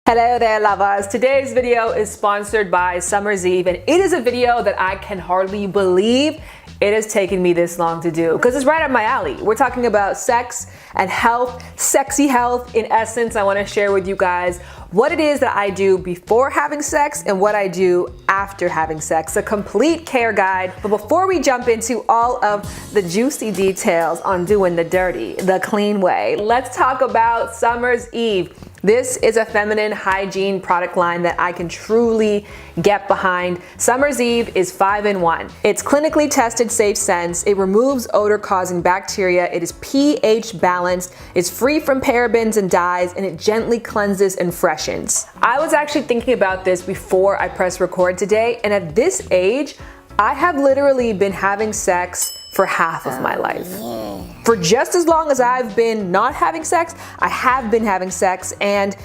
Hello there, lovers. Today's video is sponsored by Summer's Eve, and it is a video that I can hardly believe it has taken me this long to do because it's right up my alley. We're talking about sex and health, sexy health. In essence, I want to share with you guys what it is that I do before having sex and what I do after having sex. A complete care guide. But before we jump into all of the juicy details on doing the dirty, the clean way, let's talk about Summer's Eve. This is a feminine hygiene product line that I can truly get behind. Summer's Eve is 5-in-1. It's clinically tested safe scents. It removes odor-causing bacteria. It is pH balanced. It's free from parabens and dyes, and it gently cleanses and freshens. I was actually thinking about this before I pressed record today, and at this age, I have literally been having sex for half of my life. For just as long as I've been not having sex, I have been having sex, and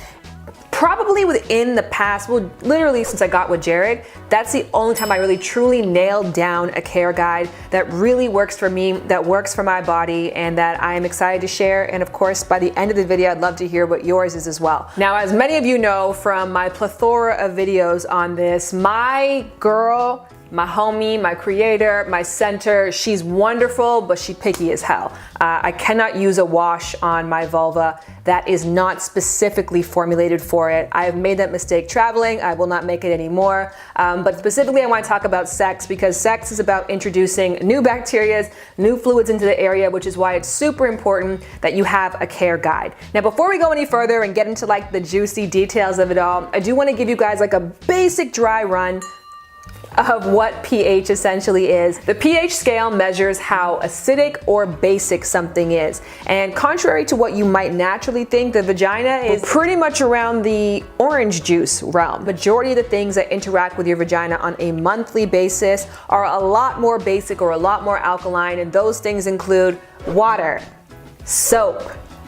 probably within the past, well, literally since I got with Jared, that's the only time I really truly nailed down a care guide that really works for me, that works for my body, and that I am excited to share. And of course, by the end of the video, I'd love to hear what yours is as well. Now, as many of you know from my plethora of videos on this, my girl, my homie, my creator, my center, she's wonderful, but she picky as hell. I cannot use a wash on my vulva that is not specifically formulated for it. I have made that mistake traveling. I will not make it anymore. But specifically, I want to talk about sex because sex is about introducing new bacteria, new fluids into the area, which is why it's super important that you have a care guide. Now, before we go any further and get into like the juicy details of it all, I do want to give you guys like a basic dry run of what pH essentially is. The pH scale measures how acidic or basic something is. And contrary to what you might naturally think, the vagina is pretty much around the orange juice realm. Majority of the things that interact with your vagina on a monthly basis are a lot more basic or a lot more alkaline, and those things include water, soap,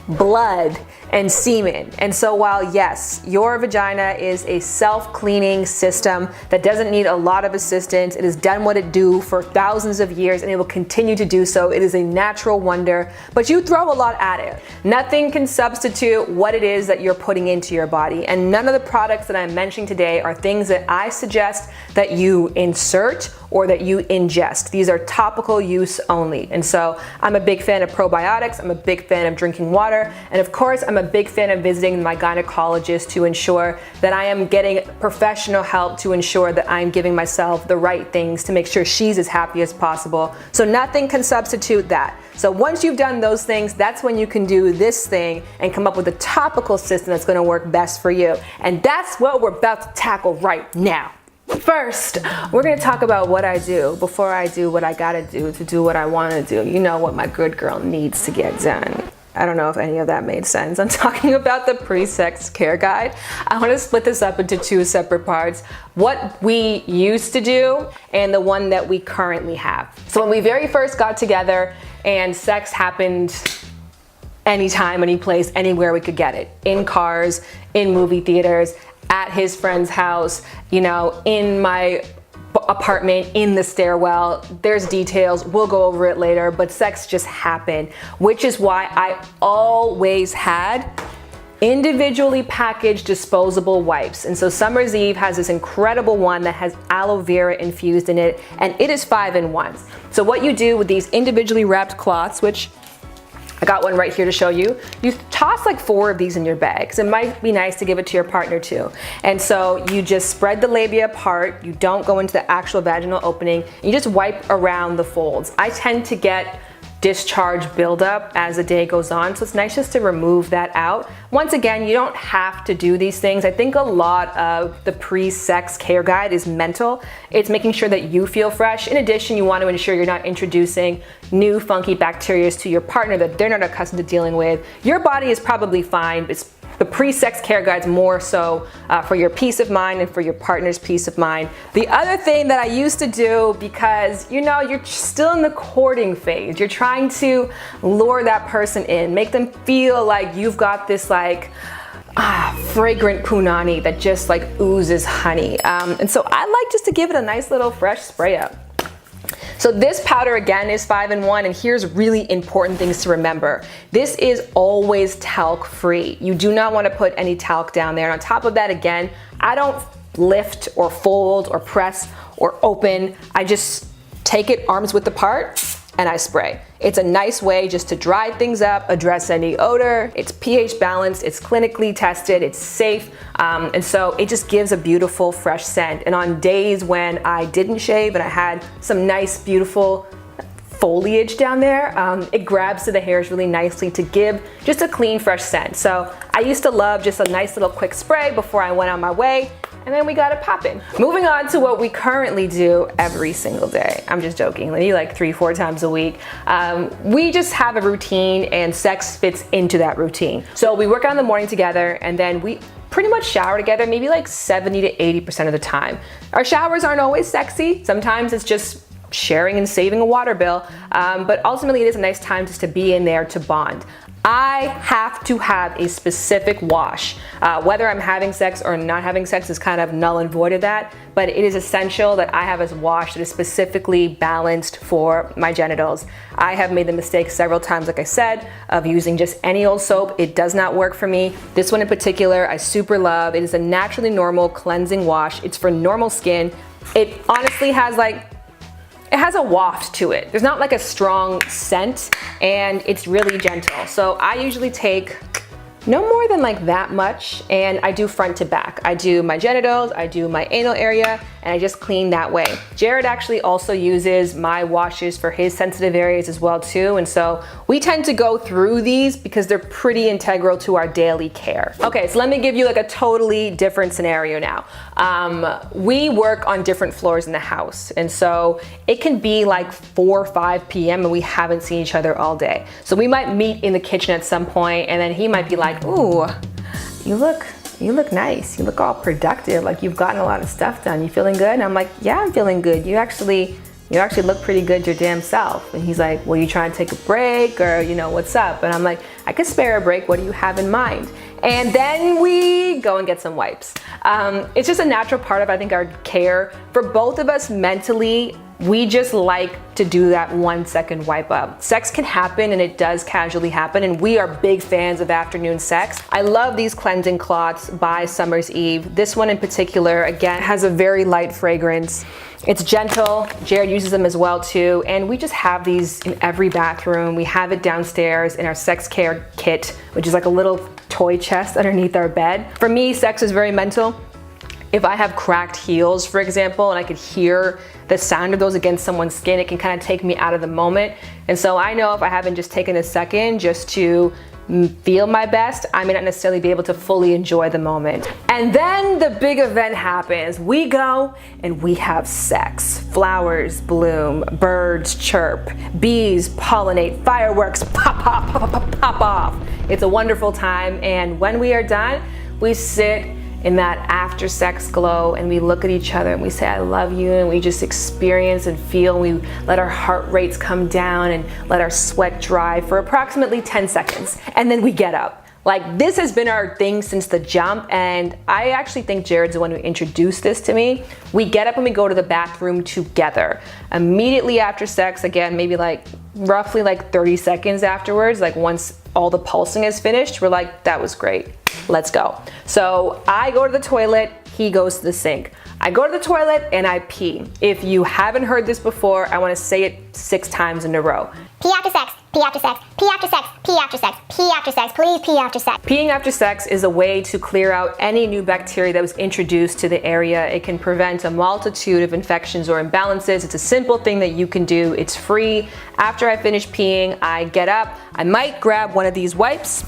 blood, and semen. And so while yes, your vagina is a self-cleaning system that doesn't need a lot of assistance, it has done what it do for thousands of years and it will continue to do so. It is a natural wonder, but you throw a lot at it. Nothing can substitute what it is that you're putting into your body, and none of the products that I'm mentioning today are things that I suggest that you insert or that you ingest. These are topical use only. And so I'm a big fan of probiotics, I'm a big fan of drinking water, and of course I'm a big fan of visiting my gynecologist to ensure that I am getting professional help to ensure that I'm giving myself the right things to make sure she's as happy as possible. So nothing can substitute that. So once you've done those things, that's when you can do this thing and come up with a topical system that's gonna work best for you. And that's what we're about to tackle right now. First, we're gonna talk about what I do before I do what I gotta do to do what I wanna do. You know what my good girl needs to get done. I don't know if any of that made sense. I'm talking about the pre-sex care guide. I want to split this up into two separate parts. What we used to do and the one that we currently have. So when we very first got together and sex happened anytime, any place, anywhere we could get it. In cars, in movie theaters, at his friend's house, you know, in my apartment, in the stairwell. There's details, we'll go over it later, but sex just happened, which is why I always had individually packaged disposable wipes. And so Summer's Eve has this incredible one that has aloe vera infused in it, and it is 5-in-1. So what you do with these individually wrapped cloths, which I got one right here to show you. You toss like 4 of these in your bags. It might be nice to give it to your partner too. And so you just spread the labia apart. You don't go into the actual vaginal opening. You just wipe around the folds. I tend to get discharge buildup as the day goes on, so it's nice just to remove that out. Once again, you don't have to do these things. I think a lot of the pre-sex care guide is mental. It's making sure that you feel fresh. In addition, you want to ensure you're not introducing new funky bacteria to your partner that they're not accustomed to dealing with. Your body is probably fine. It's the pre-sex care guide's more so for your peace of mind and for your partner's peace of mind. The other thing that I used to do, because you know you're still in the courting phase, you're trying to lure that person in, make them feel like you've got this like fragrant punani that just like oozes honey. And so I like just to give it a nice little fresh spray up. So this powder again is 5-in-1, and here's really important things to remember. This is always talc free. You do not want to put any talc down there. And on top of that, again, I don't lift or fold or press or open. I just take it arm's width apart and I spray. It's a nice way just to dry things up, address any odor. It's pH balanced, it's clinically tested, it's safe, and so it just gives a beautiful fresh scent. And on days when I didn't shave and I had some nice beautiful foliage down there, it grabs to the hairs really nicely to give just a clean, fresh scent. So I used to love just a nice little quick spray before I went on my way, and then we got it popping. Moving on to what we currently do every single day. I'm just joking, maybe like 3-4 times a week. We just have a routine and sex fits into that routine. So we work out in the morning together, and then we pretty much shower together maybe like 70 to 80% of the time. Our showers aren't always sexy. Sometimes it's just sharing and saving a water bill, but ultimately it is a nice time just to be in there to bond. I have to have a specific wash. Whether I'm having sex or not having sex is kind of null and void of that, but it is essential that I have a wash that is specifically balanced for my genitals. I have made the mistake several times, like I said, of using just any old soap. It does not work for me. This one in particular, I super love. It is a naturally normal cleansing wash. It's for normal skin. It honestly has it has a waft to it. There's not like a strong scent, and it's really gentle. So I usually take no more than like that much, and I do front to back. I do my genitals, I do my anal area, and I just clean that way. Jared actually also uses my washes for his sensitive areas as well too, and so we tend to go through these because they're pretty integral to our daily care. Okay, so let me give you like a totally different scenario now. We work on different floors in the house, and so it can be like 4 or 5 p.m. and we haven't seen each other all day. So we might meet in the kitchen at some point, and then he might be like, ooh, you look nice. You look all productive. Like you've gotten a lot of stuff done. You feeling good? And I'm like, yeah, I'm feeling good. You actually look pretty good your damn self. And he's like, well, you trying to take a break, or what's up? And I'm like, I could spare a break. What do you have in mind? And then we go and get some wipes. It's just a natural part of, I think, our care. For both of us mentally, we just like to do that 1 second wipe up. Sex can happen, and it does casually happen, and we are big fans of afternoon sex. I love these cleansing cloths by Summer's Eve. This one in particular, again, has a very light fragrance. It's gentle. Jared uses them as well too, and we just have these in every bathroom. We have it downstairs in our sex care kit, which is like a little toy chest underneath our bed. For me, sex is very mental. If I have cracked heels, for example, and I could hear the sound of those against someone's skin, it can kind of take me out of the moment. And so I know if I haven't just taken a second just to feel my best, I may not necessarily be able to fully enjoy the moment. And then the big event happens. We go and we have sex. Flowers bloom, birds chirp, bees pollinate, fireworks pop off. It's a wonderful time, and when we are done, we sit in that after sex glow and we look at each other and we say, I love you, and we just experience and feel. We let our heart rates come down and let our sweat dry for approximately 10 seconds. And then we get up. Like, this has been our thing since the jump, and I actually think Jared's the one who introduced this to me. We get up and we go to the bathroom together. Immediately after sex, again, maybe like roughly like 30 seconds afterwards, like once all the pulsing is finished, we're like, that was great. Let's go. So I go to the toilet, he goes to the sink. I go to the toilet and I pee. If you haven't heard this before, I want to say it 6 times in a row. Pee after sex, pee after sex, pee after sex, pee after sex, pee after sex, please pee after sex. Peeing after sex is a way to clear out any new bacteria that was introduced to the area. It can prevent a multitude of infections or imbalances. It's a simple thing that you can do. It's free. After I finish peeing, I get up. I might grab one of these wipes.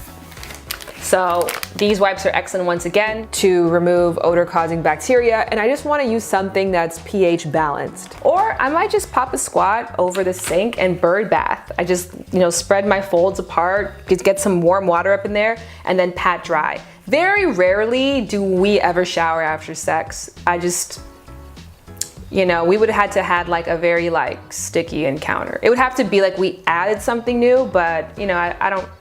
So these wipes are excellent once again to remove odor-causing bacteria, and I just want to use something that's pH balanced. Or I might just pop a squat over the sink and bird bath. I just, spread my folds apart, get some warm water up in there, and then pat dry. Very rarely do we ever shower after sex. you know, we would have had to had like a very like sticky encounter. It would have to be like we added something new, but you know,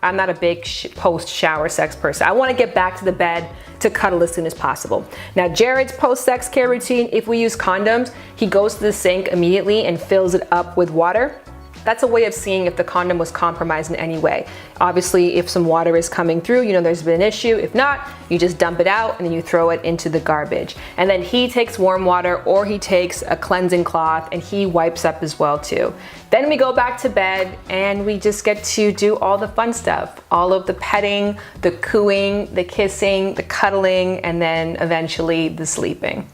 I'm not a big post shower sex person. I want to get back to the bed to cuddle as soon as possible. Now, Jared's post sex care routine, if we use condoms, he goes to the sink immediately and fills it up with water. That's a way of seeing if the condom was compromised in any way. Obviously, if some water is coming through, you know there's been an issue. If not, you just dump it out and then you throw it into the garbage. And then he takes warm water or he takes a cleansing cloth and he wipes up as well too. Then we go back to bed and we just get to do all the fun stuff. All of the petting, the cooing, the kissing, the cuddling, and then eventually the sleeping.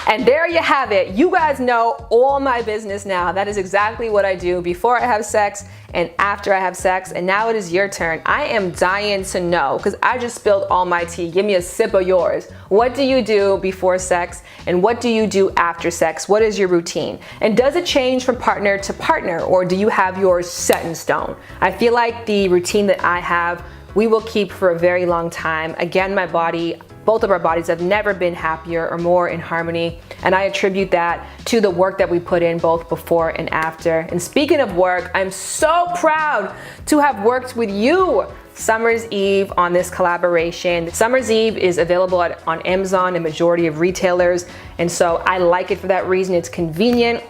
And there you have it. You guys know all my business now. That is exactly what I do before I have sex and after I have sex. And now it is your turn. I am dying to know because I just spilled all my tea. Give me a sip of yours. What do you do before sex and what do you do after sex? What is your routine? And does it change from partner to partner or do you have yours set in stone? I feel like the routine that I have, we will keep for a very long time. Again, my body, both of our bodies have never been happier or more in harmony. And I attribute that to the work that we put in both before and after. And speaking of work, I'm so proud to have worked with you, Summer's Eve, on this collaboration. Summer's Eve is available on Amazon and majority of retailers. And so I like it for that reason. It's convenient.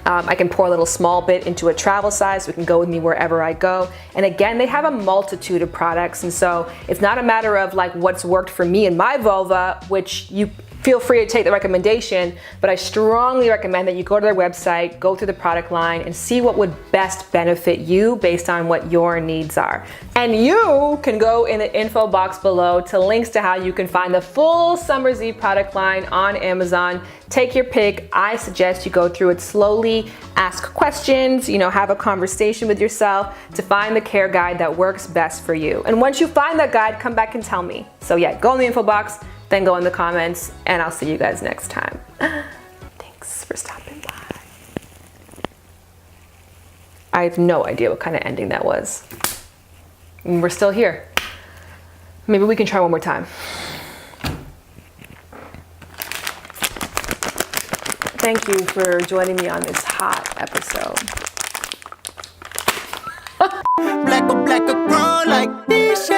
I can pour a little small bit into a travel size so it can go with me wherever I go. And again, they have a multitude of products. And so it's not a matter of like what's worked for me and my vulva, which you feel free to take the recommendation, but I strongly recommend that you go to their website, go through the product line and see what would best benefit you based on what your needs are. And you can go in the info box below to links to how you can find the full Summer's Eve product line on Amazon. Take your pick. I suggest you go through it slowly, ask questions, you know, have a conversation with yourself to find the care guide that works best for you. And once you find that guide, come back and tell me. So yeah, go in the info box, then go in the comments, and I'll see you guys next time. Thanks for stopping by. I have no idea what kind of ending that was. And we're still here. Maybe we can try one more time. Thank you for joining me on this hot episode. Black, black, grow like this.